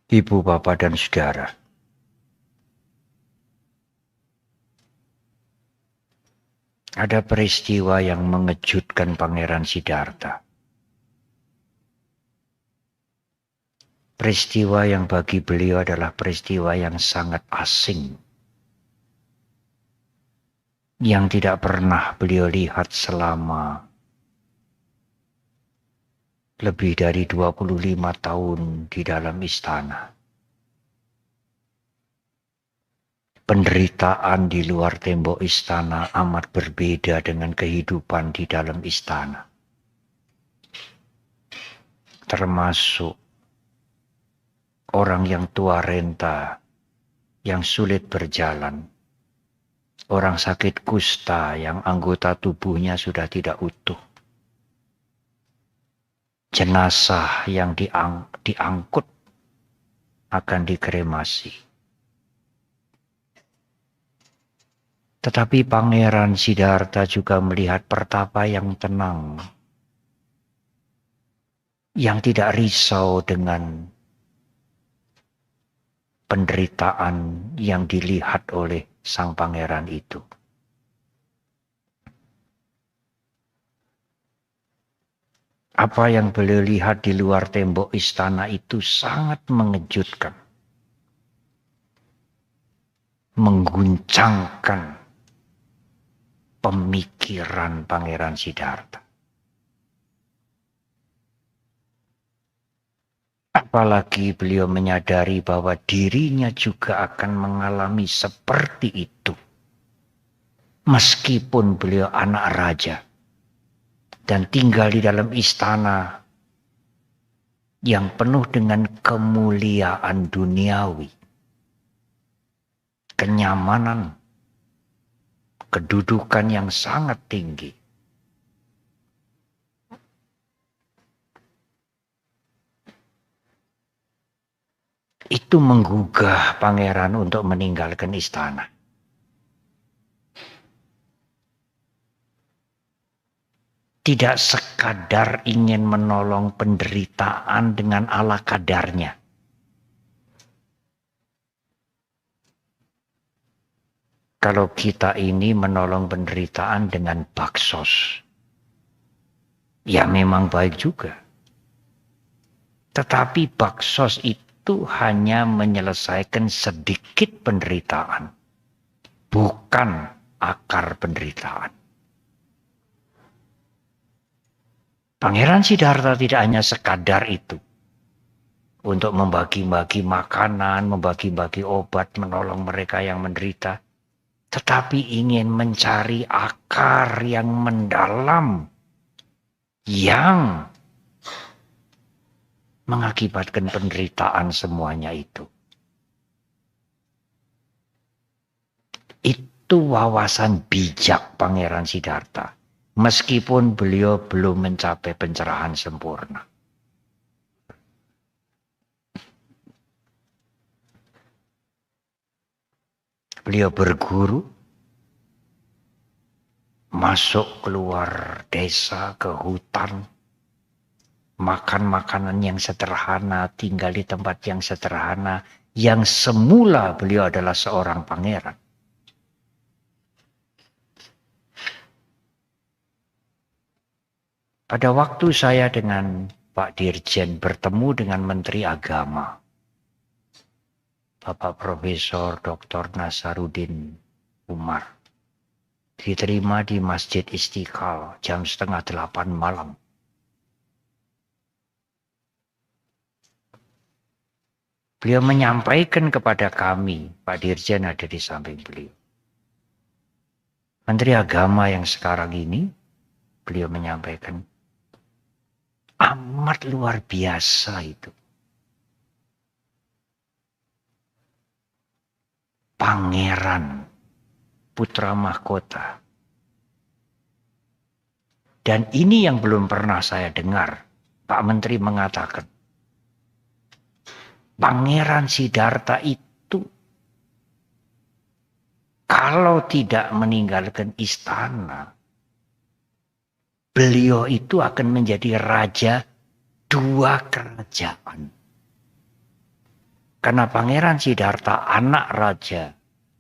Ibu, bapak, dan saudara. Ada peristiwa yang mengejutkan Pangeran Siddhartha. Peristiwa yang bagi beliau adalah peristiwa yang sangat asing. Yang tidak pernah beliau lihat selama lebih dari 25 tahun di dalam istana. Penderitaan di luar tembok istana amat berbeda dengan kehidupan di dalam istana. Termasuk orang yang tua renta, yang sulit berjalan. Orang sakit kusta yang anggota tubuhnya sudah tidak utuh. Jenazah yang diangkut akan dikremasi. Tetapi Pangeran Siddhartha juga melihat pertapa yang tenang, yang tidak risau dengan penderitaan yang dilihat oleh sang pangeran itu. Apa yang beliau lihat di luar tembok istana itu sangat mengejutkan, mengguncangkan pemikiran Pangeran Siddhartha. Apalagi beliau menyadari bahwa dirinya juga akan mengalami seperti itu. Meskipun beliau anak raja dan tinggal di dalam istana yang penuh dengan kemuliaan duniawi, kenyamanan, kedudukan yang sangat tinggi. Itu menggugah pangeran untuk meninggalkan istana. Tidak sekadar ingin menolong penderitaan dengan ala kadarnya. Kalau kita ini menolong penderitaan dengan baksos, ya memang baik juga. Tetapi baksos itu hanya menyelesaikan sedikit penderitaan, bukan akar penderitaan. Pangeran Siddhartha tidak hanya sekadar itu. Untuk membagi-bagi makanan, membagi-bagi obat, menolong mereka yang menderita. Tetapi ingin mencari akar yang mendalam. Yang mengakibatkan penderitaan semuanya itu. Itu wawasan bijak Pangeran Siddhartha. Meskipun beliau belum mencapai pencerahan sempurna. Beliau berguru, masuk keluar desa ke hutan, makan makanan yang sederhana, tinggal di tempat yang sederhana, yang semula beliau adalah seorang pangeran. Pada waktu saya dengan Pak Dirjen bertemu dengan Menteri Agama, Bapak Profesor Dr. Nasaruddin Umar, diterima di Masjid Istiqlal jam 7:30 malam. Beliau menyampaikan kepada kami, Pak Dirjen ada di samping beliau. Menteri Agama yang sekarang ini, beliau menyampaikan, amat luar biasa itu. Pangeran, putra mahkota. Dan ini yang belum pernah saya dengar. Pak Menteri mengatakan, Pangeran Siddhartha itu kalau tidak meninggalkan istana, beliau itu akan menjadi raja 2 kerajaan. Karena Pangeran Siddhartha anak Raja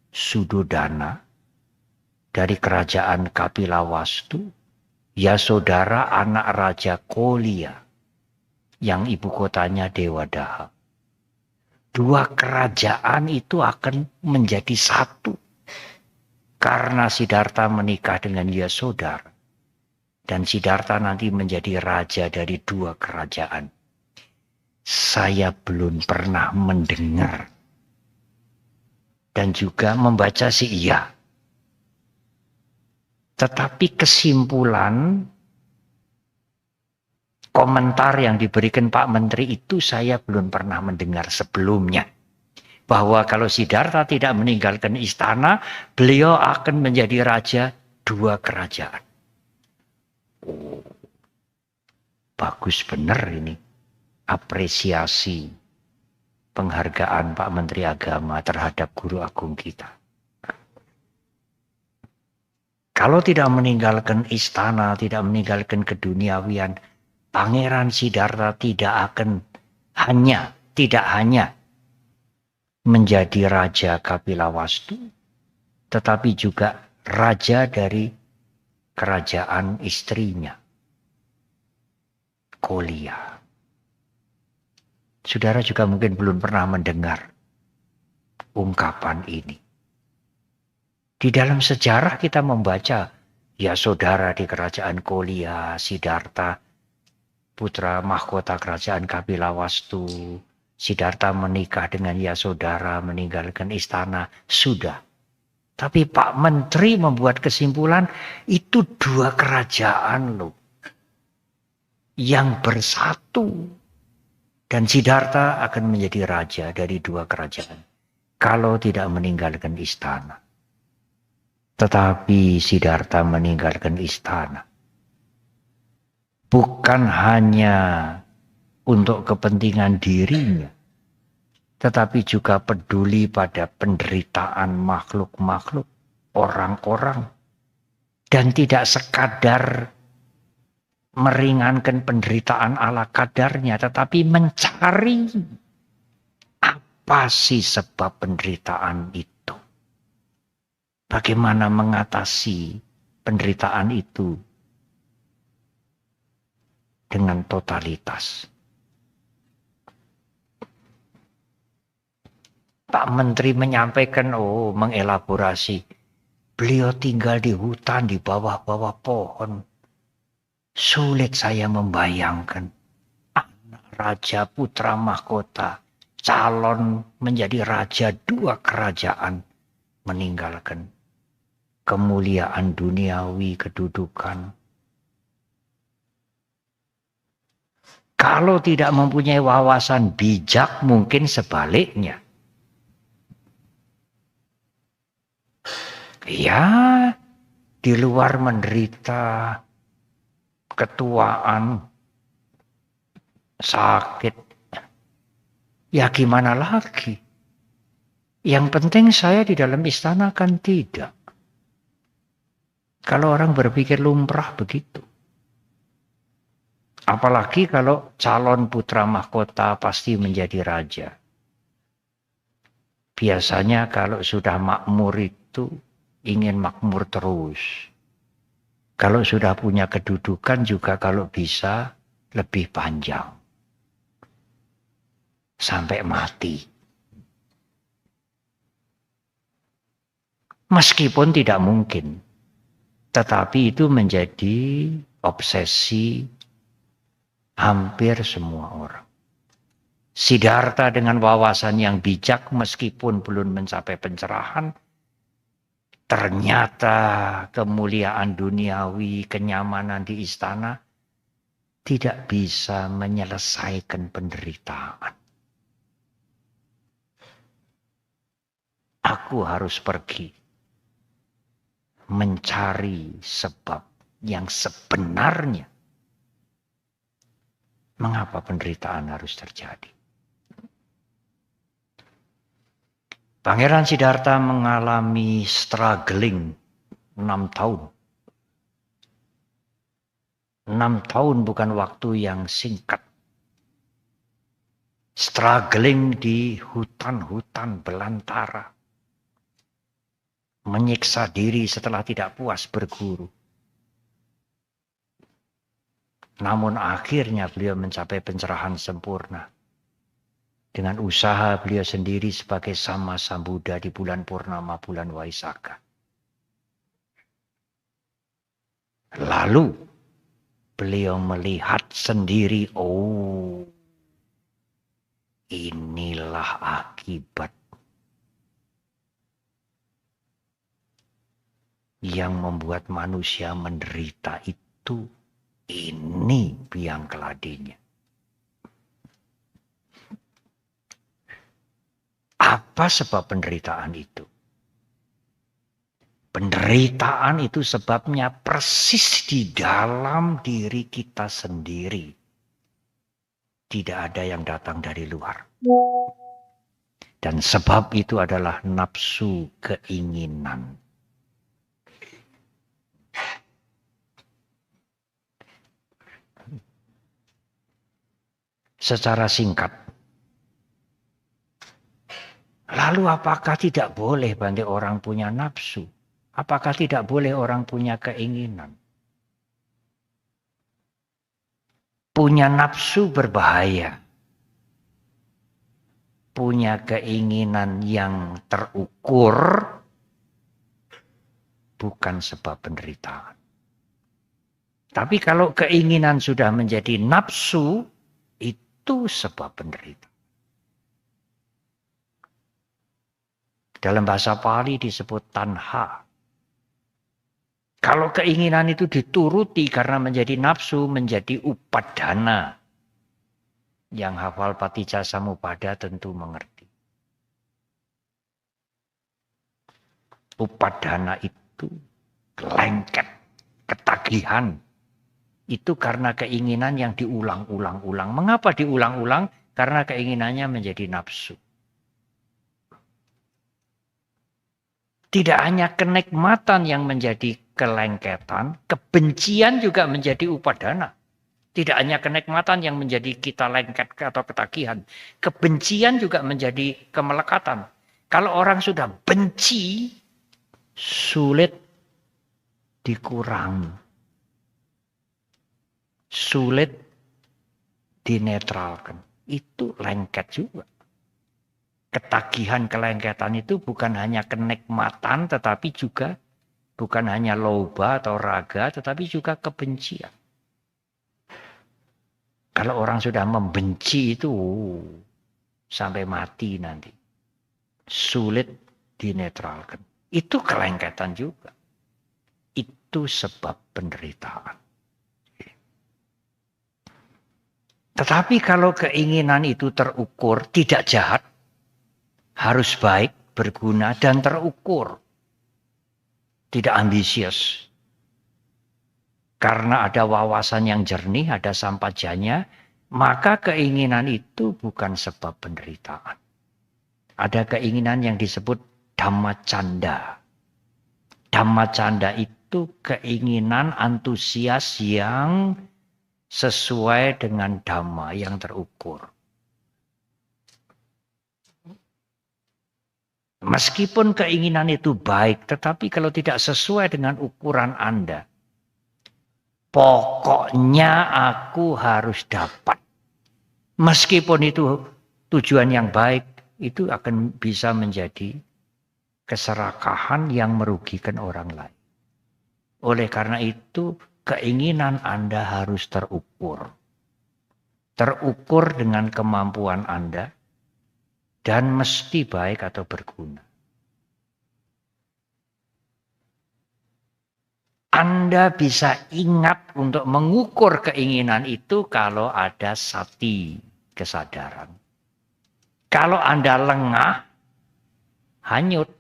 Sudodana dari kerajaan Kapilawastu, Yasodhara anak Raja Kolia yang ibu kotanya Dewadaha. Dua kerajaan itu akan menjadi satu karena Siddhartha menikah dengan Yasodhara dan Siddhartha nanti menjadi raja dari dua kerajaan. Saya belum pernah mendengar dan juga membaca sih iya. Tetapi kesimpulan komentar yang diberikan Pak Menteri itu saya belum pernah mendengar sebelumnya. Bahwa kalau Siddhartha tidak meninggalkan istana, beliau akan menjadi raja dua kerajaan. Oh, bagus benar ini. Apresiasi penghargaan Pak Menteri Agama terhadap guru agung kita. Kalau tidak meninggalkan istana, tidak meninggalkan keduniawian, Pangeran Siddhartha tidak hanya menjadi raja Kapilawastu, tetapi juga raja dari kerajaan istrinya, Kolia. Saudara juga mungkin belum pernah mendengar ungkapan ini. Di dalam sejarah kita membaca Yasodhara di kerajaan Kolia, Siddhartha putra mahkota kerajaan Kapilawastu, Siddhartha menikah dengan Yasodhara, meninggalkan istana, sudah. Tapi Pak Menteri membuat kesimpulan itu dua kerajaan loh yang bersatu dan Siddhartha akan menjadi raja dari dua kerajaan kalau tidak meninggalkan istana. Tetapi Siddhartha meninggalkan istana bukan hanya untuk kepentingan dirinya, tetapi juga peduli pada penderitaan makhluk-makhluk, orang-orang, dan tidak sekadar meringankan penderitaan ala kadarnya, tetapi mencari apa sih sebab penderitaan itu. Bagaimana mengatasi penderitaan itu dengan totalitas. Pak Menteri menyampaikan, mengelaborasi. Beliau tinggal di hutan, di bawah-bawah pohon. Sulit saya membayangkan anak raja putra mahkota, calon menjadi raja dua kerajaan, meninggalkan kemuliaan duniawi, kedudukan. Kalau tidak mempunyai wawasan bijak, mungkin sebaliknya. Ya, di luar menderita ketuaan, sakit. Ya gimana lagi? Yang penting saya di dalam istana kan tidak. Kalau orang berpikir lumrah begitu. Apalagi kalau calon putra mahkota pasti menjadi raja. Biasanya kalau sudah makmur itu ingin makmur terus. Kalau sudah punya kedudukan juga kalau bisa lebih panjang. Sampai mati. Meskipun tidak mungkin. Tetapi itu menjadi obsesi hampir semua orang. Siddhartha dengan wawasan yang bijak meskipun belum mencapai pencerahan, ternyata kemuliaan duniawi, kenyamanan di istana tidak bisa menyelesaikan penderitaan. Aku harus pergi mencari sebab yang sebenarnya. Mengapa penderitaan harus terjadi? Pangeran Siddhartha mengalami struggling 6 tahun. 6 tahun bukan waktu yang singkat. struggling di hutan-hutan belantara, menyiksa diri setelah tidak puas berguru. Namun akhirnya beliau mencapai pencerahan sempurna. Dengan usaha beliau sendiri sebagai Sama Sambuddha di bulan Purnama, bulan Waisakha. Lalu beliau melihat sendiri, oh, inilah akibat yang membuat manusia menderita itu. Ini biang keladinya. Apa sebab penderitaan itu? Penderitaan itu sebabnya persis di dalam diri kita sendiri. Tidak ada yang datang dari luar. Dan sebab itu adalah nafsu keinginan. Secara singkat, lalu apakah tidak boleh bagi orang punya nafsu? Apakah tidak boleh orang punya keinginan? Punya nafsu berbahaya. Punya keinginan yang terukur bukan sebab penderitaan. Tapi kalau keinginan sudah menjadi nafsu, itu sebab penderitaan. Dalam bahasa Pali disebut tanha. Kalau keinginan itu dituruti karena menjadi nafsu, menjadi upadana. Yang hafal Paticca Samuppada tentu mengerti. Upadana itu lengket, ketagihan. Itu karena keinginan yang diulang-ulang-ulang. Mengapa diulang-ulang? Karena keinginannya menjadi nafsu. Tidak hanya kenikmatan yang menjadi kelengketan, kebencian juga menjadi upadana. Tidak hanya kenikmatan yang menjadi kita lengket atau ketagihan. Kebencian juga menjadi kemelekatan. Kalau orang sudah benci, sulit dikurangi. Sulit dinetralkan. Itu lengket juga. Ketagihan, kelengketan itu bukan hanya kenikmatan, tetapi juga bukan hanya loba atau raga, tetapi juga kebencian. Kalau orang sudah membenci itu sampai mati nanti. Sulit dinetralkan. Itu kelengketan juga. Itu sebab penderitaan. Tetapi kalau keinginan itu terukur, tidak jahat, harus baik, berguna, dan terukur. Tidak ambisius. Karena ada wawasan yang jernih, ada sampajanya, maka keinginan itu bukan sebab penderitaan. Ada keinginan yang disebut dhammacanda. Dhammacanda itu keinginan antusias yang sesuai dengan dhamma yang terukur. Meskipun keinginan itu baik, tetapi kalau tidak sesuai dengan ukuran Anda, pokoknya aku harus dapat. Meskipun itu tujuan yang baik, itu akan bisa menjadi keserakahan yang merugikan orang lain. Oleh karena itu, keinginan Anda harus terukur. Terukur dengan kemampuan Anda dan mesti baik atau berguna. Anda bisa ingat untuk mengukur keinginan itu kalau ada sati, kesadaran. Kalau Anda lengah, hanyut.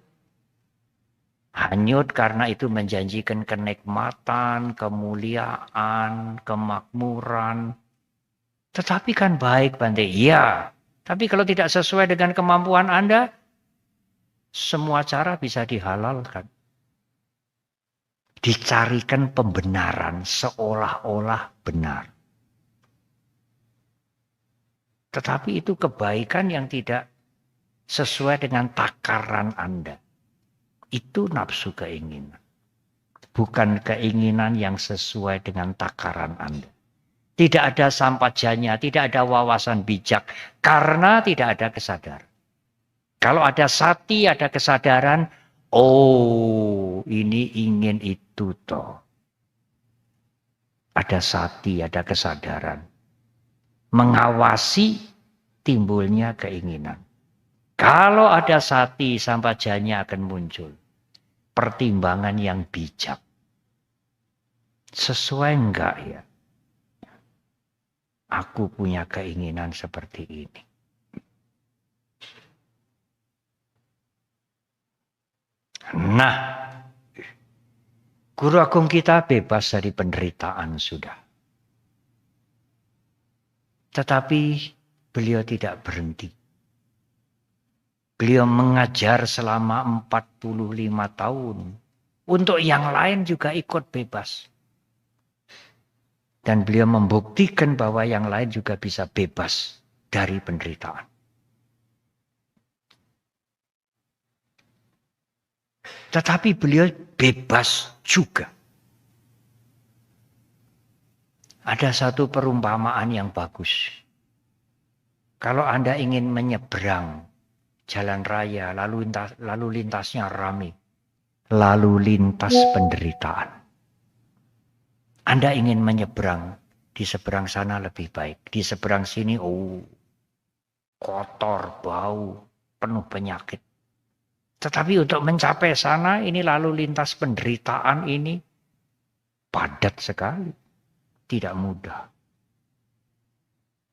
Hanyut karena itu menjanjikan kenikmatan, kemuliaan, kemakmuran. Tetapi kan baik, Bante. Iya. Tapi kalau tidak sesuai dengan kemampuan Anda, semua cara bisa dihalalkan. Dicarikan pembenaran seolah-olah benar. Tetapi itu kebaikan yang tidak sesuai dengan takaran Anda. Itu nafsu keinginan. Bukan keinginan yang sesuai dengan takaran Anda. Tidak ada sampajanya, tidak ada wawasan bijak. Karena tidak ada kesadaran. Kalau ada sati, ada kesadaran. Oh, ini ingin itu toh. Ada sati, ada kesadaran. Mengawasi timbulnya keinginan. Kalau ada sati, sampajanya akan muncul. Pertimbangan yang bijak. Sesuai enggak ya? Aku punya keinginan seperti ini. Nah, Guru Agung kita bebas dari penderitaan sudah. Tetapi beliau tidak berhenti. Beliau mengajar selama 45 tahun. Untuk yang lain juga ikut bebas. Dan beliau membuktikan bahwa yang lain juga bisa bebas dari penderitaan. Tetapi beliau bebas juga. Ada satu perumpamaan yang bagus. Kalau Anda ingin menyeberang jalan raya, lalu lintasnya ramai. Lalu lintas penderitaan. Anda ingin menyeberang, di seberang sana lebih baik. Di seberang sini, kotor, bau, penuh penyakit. Tetapi untuk mencapai sana, ini lalu lintas penderitaan ini padat sekali. Tidak mudah.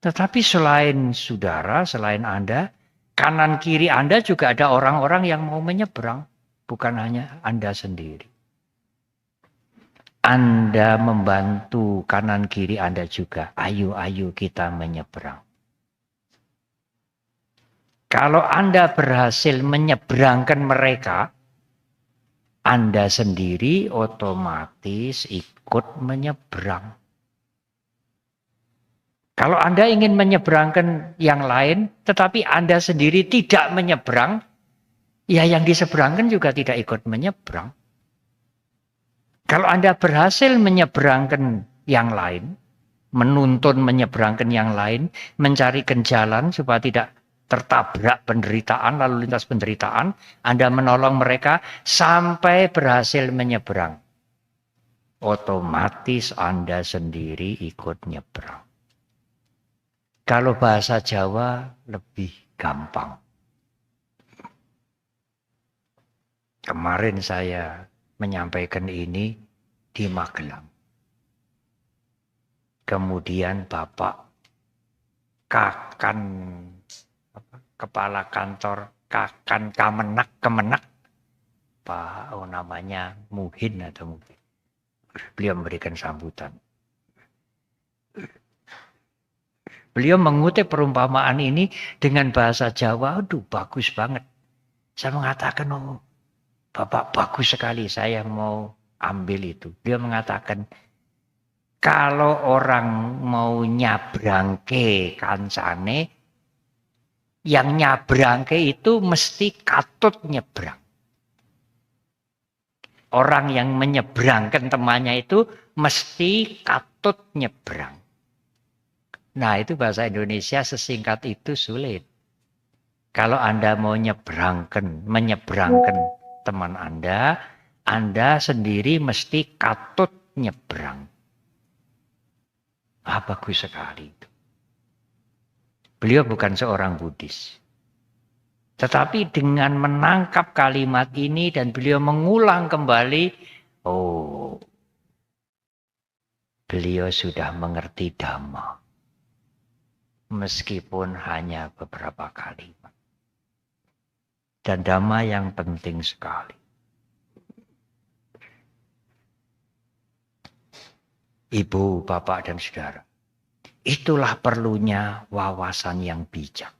Tetapi selain saudara, selain Anda, kanan kiri Anda juga ada orang-orang yang mau menyeberang. Bukan hanya Anda sendiri. Anda membantu kanan kiri Anda juga. Ayo kita menyeberang. Kalau Anda berhasil menyeberangkan mereka, Anda sendiri otomatis ikut menyeberang. Kalau Anda ingin menyeberangkan yang lain, tetapi Anda sendiri tidak menyeberang, ya yang diseberangkan juga tidak ikut menyeberang. Kalau Anda berhasil menyeberangkan yang lain, menuntun menyeberangkan yang lain, mencarikan jalan supaya tidak tertabrak penderitaan, lalu lintas penderitaan, Anda menolong mereka sampai berhasil menyeberang. Otomatis Anda sendiri ikut nyeberang. Kalau bahasa Jawa lebih gampang. Kemarin saya menyampaikan ini di Magelang. Kemudian Bapak Kepala Kantor Kemenak, Pak namanya Muhin atau mungkin. Beliau memberikan sambutan. Beliau mengutip perumpamaan ini dengan bahasa Jawa. Aduh, bagus banget. Saya mengatakan, Bapak bagus sekali, saya mau ambil itu. Beliau mengatakan, kalau orang mau nyabrangke kancane, yang nyabrangke itu mesti katut nyebrang. Orang yang menyeberangkan temannya itu mesti katut nyebrang. Nah, itu bahasa Indonesia sesingkat itu sulit. Kalau Anda mau menyeberangkan teman Anda sendiri mesti katut nyebrang. Bagus sekali itu. Beliau bukan seorang Buddhis. Tetapi dengan menangkap kalimat ini dan beliau mengulang kembali, beliau sudah mengerti Dhamma. Meskipun hanya beberapa kalimat. Dan Dhamma yang penting sekali. Ibu, bapak, dan saudara. Itulah perlunya wawasan yang bijak.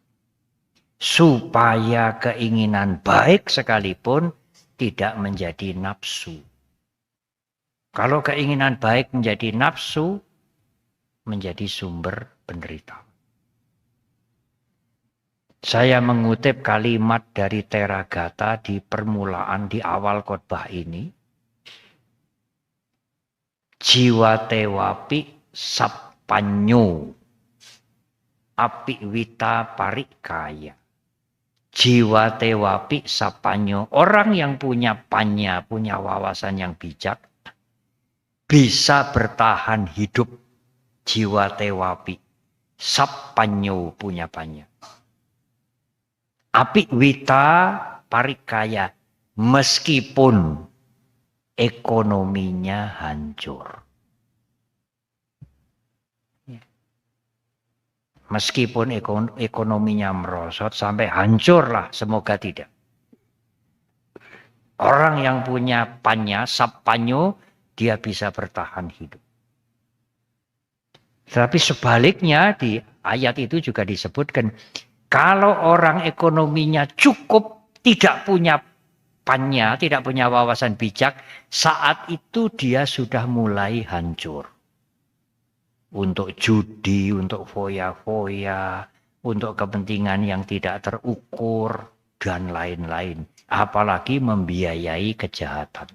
Supaya keinginan baik sekalipun tidak menjadi nafsu. Kalau keinginan baik menjadi nafsu, menjadi sumber penderitaan. Saya mengutip kalimat dari Theragata di permulaan, di awal khotbah ini. Jiwa tewapi sapanyo api wita parikaya. Jiwa tewapi sapanyo. Orang yang punya panya, punya wawasan yang bijak, bisa bertahan hidup. Jiwa tewapi sapanyo punya panya. Api wita parikaya. Meskipun ekonominya hancur. Meskipun ekonominya merosot sampai hancur lah, semoga tidak. Orang yang punya panya, sapanyo, dia bisa bertahan hidup. Tapi sebaliknya di ayat itu juga disebutkan, kalau orang ekonominya cukup, tidak punya panya, tidak punya wawasan bijak, saat itu dia sudah mulai hancur. Untuk judi, untuk foya-foya, untuk kepentingan yang tidak terukur, dan lain-lain. Apalagi membiayai kejahatan.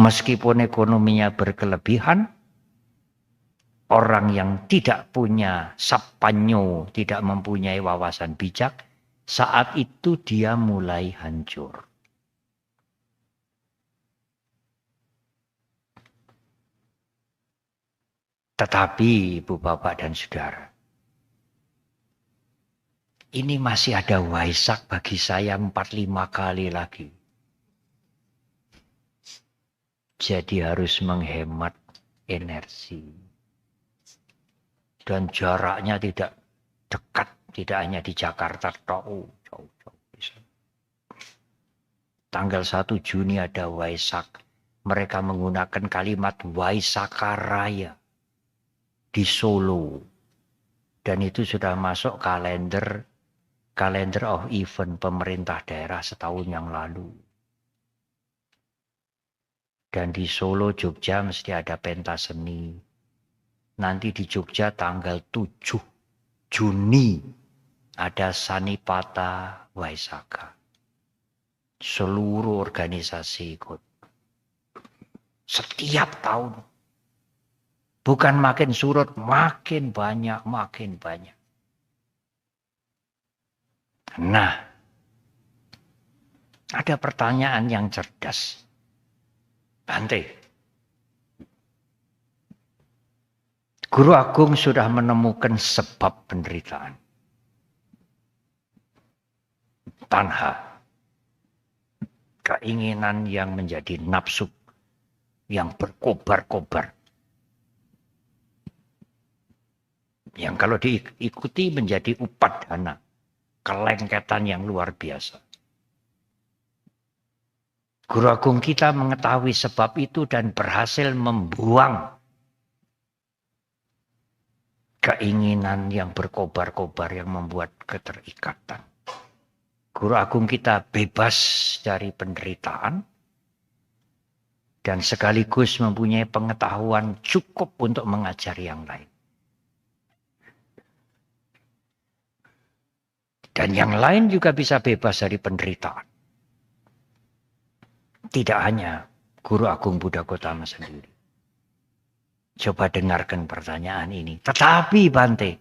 Meskipun ekonominya berkelebihan, orang yang tidak punya sapanyo, tidak mempunyai wawasan bijak, saat itu dia mulai hancur. Tetapi Ibu Bapak dan Saudara, ini masih ada Waisak bagi saya 4-5 kali lagi. Jadi harus menghemat energi. Dan jaraknya tidak dekat, tidak hanya di Jakarta, jauh-jauh. Tanggal 1 Juni ada Waisak. Mereka menggunakan kalimat Waisakaraya di Solo. Dan itu sudah masuk kalender of event pemerintah daerah setahun yang lalu. Dan di Solo, Jogja mesti ada pentas seni. Nanti di Jogja tanggal 7 Juni ada Sanipata Waisaka. Seluruh organisasi ikut. Setiap tahun. Bukan makin surut, makin banyak, makin banyak. Nah, ada pertanyaan yang cerdas. Bante, Guru Agung sudah menemukan sebab penderitaan. Tanha, keinginan yang menjadi nafsu, yang berkobar-kobar. Yang kalau diikuti menjadi upadana, kelengketan yang luar biasa. Guru Agung kita mengetahui sebab itu dan berhasil membuang keinginan yang berkobar-kobar yang membuat keterikatan. Guru Agung kita bebas dari penderitaan dan sekaligus mempunyai pengetahuan cukup untuk mengajari yang lain. Dan yang lain juga bisa bebas dari penderitaan. Tidak hanya Guru Agung Buddha Gotama sendiri. Coba dengarkan pertanyaan ini. Tetapi Bante,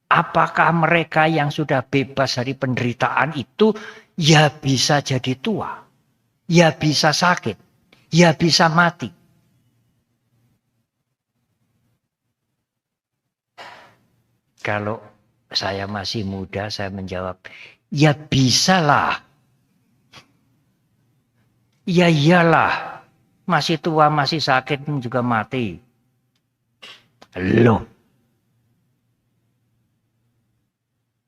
apakah mereka yang sudah bebas dari penderitaan itu ya bisa jadi tua? Ya bisa sakit? Ya bisa mati? Kalau saya masih muda, saya menjawab, ya bisalah. Ya iyalah, masih tua, masih sakit juga mati. Loh.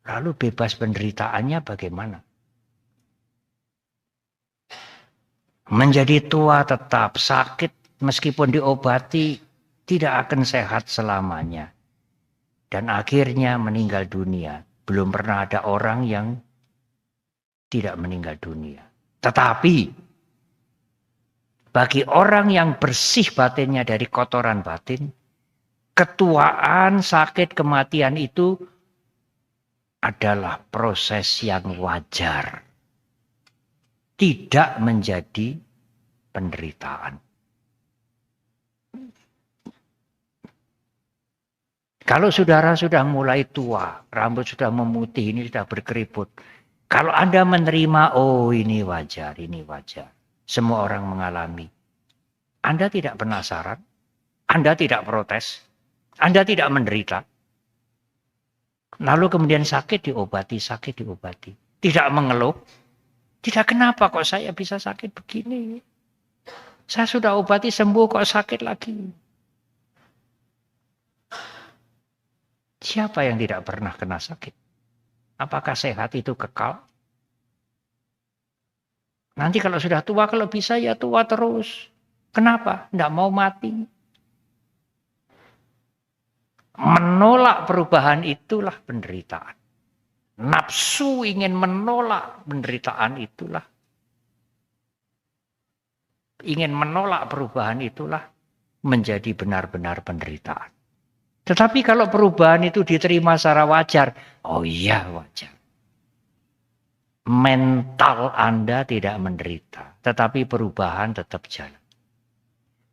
Lalu bebas penderitaannya bagaimana? Menjadi tua tetap sakit, meskipun diobati, tidak akan sehat selamanya. Dan akhirnya meninggal dunia. Belum pernah ada orang yang tidak meninggal dunia. Tetapi bagi orang yang bersih batinnya dari kotoran batin, ketuaan, sakit, kematian itu adalah proses yang wajar. Tidak menjadi penderitaan. Kalau saudara sudah mulai tua, rambut sudah memutih, ini sudah berkeriput. Kalau Anda menerima, oh ini wajar, ini wajar. Semua orang mengalami. Anda tidak penasaran, Anda tidak protes, Anda tidak menderita. Lalu kemudian sakit diobati. Tidak mengeluh. Tidak, kenapa kok saya bisa sakit begini? Saya sudah obati sembuh kok sakit lagi. Siapa yang tidak pernah kena sakit? Apakah sehat itu kekal? Nanti kalau sudah tua, kalau bisa ya tua terus. Kenapa? Tidak mau mati. Menolak perubahan itulah penderitaan. Nafsu ingin menolak penderitaan itulah. Ingin menolak perubahan itulah menjadi benar-benar penderitaan. Tetapi kalau perubahan itu diterima secara wajar, oh iya wajar. Mental Anda tidak menderita, tetapi perubahan tetap jalan.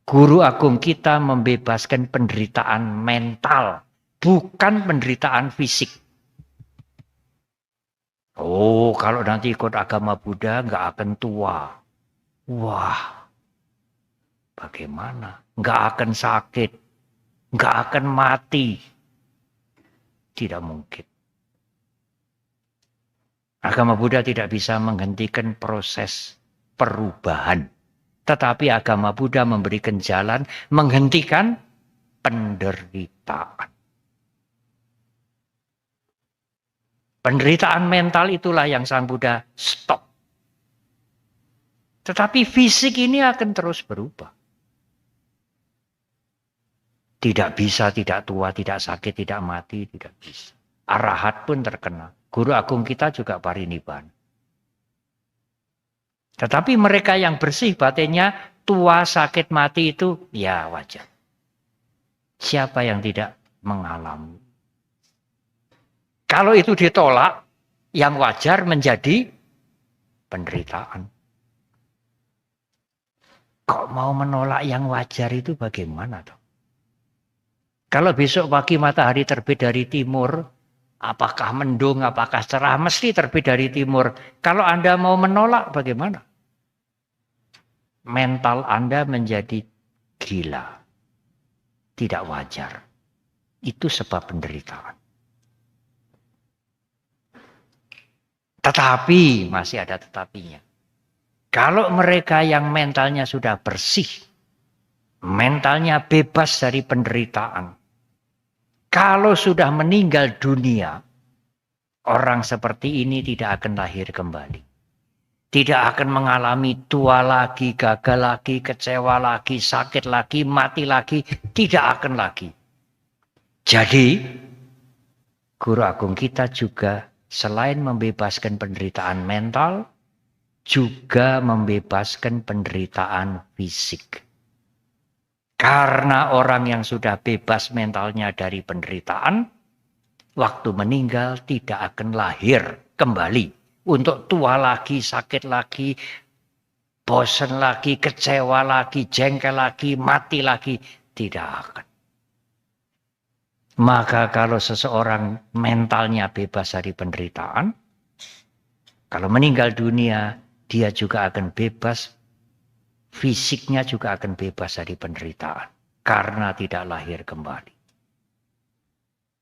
Guru agung kita membebaskan penderitaan mental, bukan penderitaan fisik. Oh, kalau nanti ikut agama Buddha nggak akan tua. Wah, bagaimana? Nggak akan sakit, nggak akan mati. Tidak mungkin. Agama Buddha tidak bisa menghentikan proses perubahan. Tetapi agama Buddha memberikan jalan menghentikan penderitaan. Penderitaan mental itulah yang Sang Buddha stop. Tetapi fisik ini akan terus berubah. Tidak bisa, tidak tua, tidak sakit, tidak mati, tidak bisa. Arahat pun terkena. Guru agung kita juga parinibbana. Tetapi mereka yang bersih batinnya, tua, sakit, mati itu ya wajar. Siapa yang tidak mengalami? Kalau itu ditolak, yang wajar menjadi penderitaan. Kok mau menolak yang wajar itu bagaimana toh? Kalau besok pagi matahari terbit dari timur, apakah mendung, apakah cerah, mesti terbit dari timur. Kalau Anda mau menolak bagaimana? Mental Anda menjadi gila. Tidak wajar. Itu sebab penderitaan. Tetapi, masih ada tetapinya. Kalau mereka yang mentalnya sudah bersih, mentalnya bebas dari penderitaan, kalau sudah meninggal dunia, orang seperti ini tidak akan lahir kembali. Tidak akan mengalami tua lagi, gagal lagi, kecewa lagi, sakit lagi, mati lagi. Tidak akan lagi. Jadi, guru agung kita juga selain membebaskan penderitaan mental, juga membebaskan penderitaan fisik. Karena orang yang sudah bebas mentalnya dari penderitaan, waktu meninggal tidak akan lahir kembali. Untuk tua lagi, sakit lagi, bosan lagi, kecewa lagi, jengkel lagi, mati lagi. Tidak akan. Maka kalau seseorang mentalnya bebas dari penderitaan, kalau meninggal dunia, dia juga akan bebas, fisiknya juga akan bebas dari penderitaan. Karena tidak lahir kembali.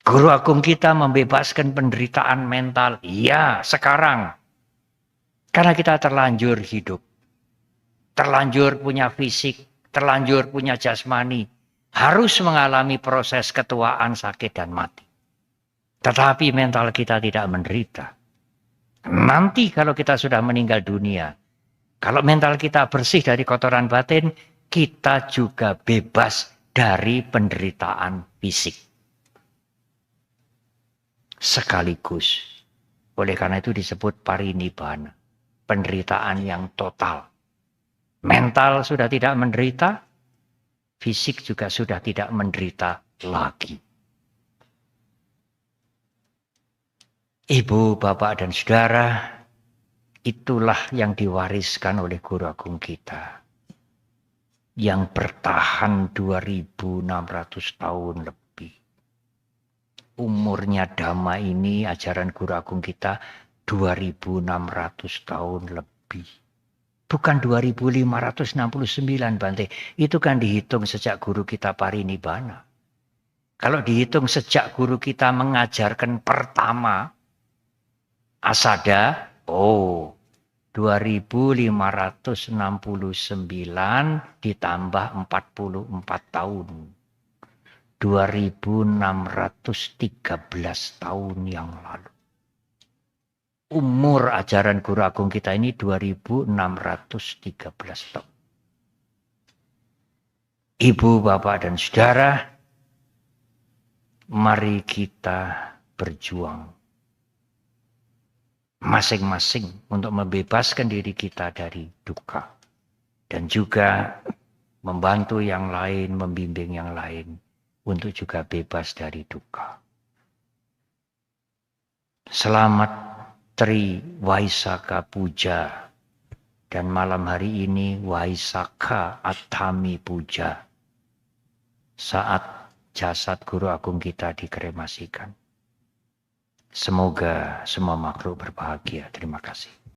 Guru agung kita membebaskan penderitaan mental. Iya, sekarang. Karena kita terlanjur hidup. Terlanjur punya fisik. Terlanjur punya jasmani. Harus mengalami proses ketuaan, sakit, dan mati. Tetapi mental kita tidak menderita. Nanti kalau kita sudah meninggal dunia. Kalau mental kita bersih dari kotoran batin. Kita juga bebas dari penderitaan fisik. Sekaligus. Oleh karena itu disebut parinibbana. Penderitaan yang total. Mental sudah tidak menderita. Fisik juga sudah tidak menderita lagi. Ibu, bapak, dan saudara, itulah yang diwariskan oleh Guru Agung kita. Yang bertahan 2600 tahun lebih. Umurnya Dhamma ini, ajaran Guru Agung kita, 2600 tahun lebih. Bukan 2569, Bante. Itu kan dihitung sejak guru kita parinibbana. Kalau dihitung sejak guru kita mengajarkan pertama, Asada, 2569 ditambah 44 tahun. 2613 tahun yang lalu. Umur ajaran Guru Agung kita ini 2613 tahun. Ibu, bapak, dan saudara, mari kita berjuang masing-masing untuk membebaskan diri kita dari duka. Dan juga membantu yang lain, membimbing yang lain untuk juga bebas dari duka. Selamat Tri Waisaka Puja. Dan malam hari ini Waisaka Atami Puja. Saat jasad Guru Agung kita dikremasikan. Semoga semua makhluk berbahagia. Terima kasih.